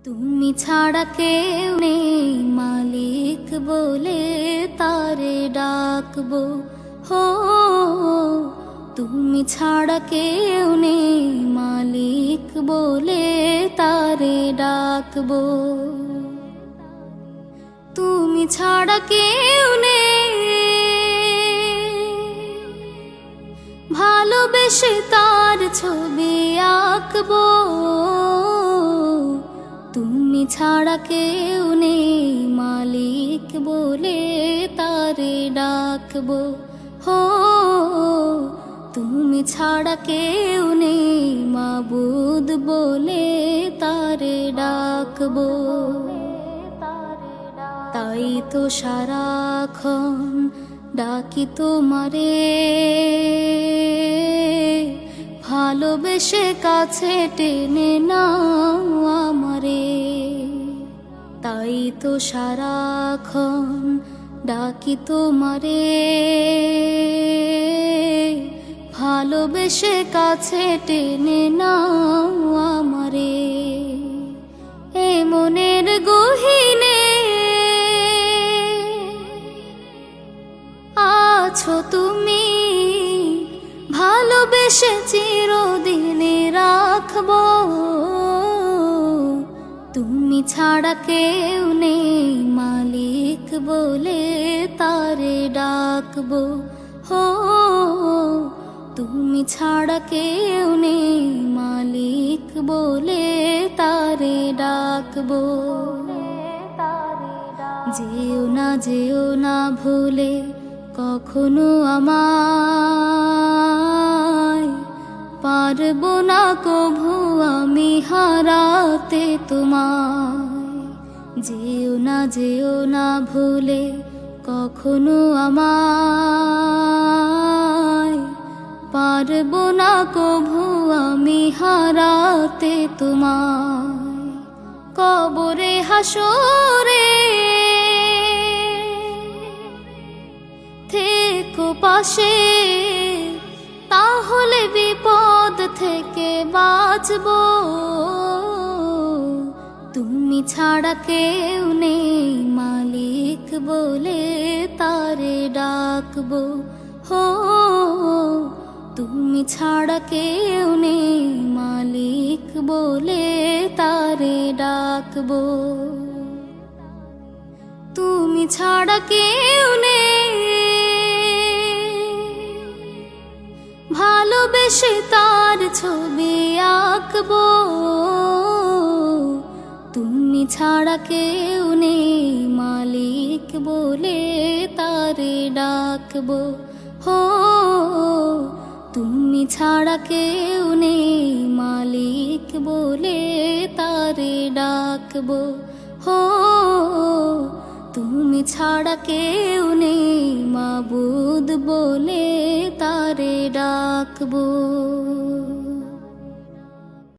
তুমি ছাড়া কেউ নেই মালিক বলে তারে ডাকবো। হো তুমি ছাড়া কেউ নেই মালিক বলে তারে ডাকবো। তুমি ছাড়া কেউ নেই ভালোবেসে তার ছবি আঁকবো। তুমি ছাড়া কেউ নেই মালিক বলে তারে ডাকবো। হো তুমি ছাড়া কেউ নেই মাবুদ বলে তারে ডাকবো। তাই তো সারাক্ষণ ডাকি তোমারে, ভালোবেসে কাছে টেনে নাও আমারে। তাই তো সারাক্ষণ ডাকি তোমারে, ভালোবেসে কাছে টেনে নাও আমারে। এ মনের গহীনে আছো তুমি, ভালোবেসে চিরদিনে রাখবো। তুমি ছাড়া কেউ নেই মালিক বলে তারে ডাকবো। হো তুমি ছাড়া কেউ নেই মালিক বলে তারে ডাকবো। যেও না ভুলে কখনো আমায়, পারবো না কভু আমি হারাতে তোমায়। যেও না ভুলে কখনো আমায়, পারবো না কভু আমি হারাতে তোমায়। কবরে হাসরে থেকো পাশে, তাহলে বিপদ থেকে বাঁচবো। তুমি ছাড়া কেউ নেই মালিক বলে তারে ডাকবো। হো তুমি ছাড়া কেউ নেই মালিক বলে তারে ডাকবো। তুমি ছাড়া কেউ নেই ভালোবেসে তার ছবি আঁকবো। তুমি ছাড়া কেউ নেই মালিক বলে তারে ডাকবো। হো তুমি ছাড়া কেউ নেই মালিক বলে তারে ডাকবো। হো তুমি ছাড়া কেউ নেই মাবুদ বলে তারে ডাকবো।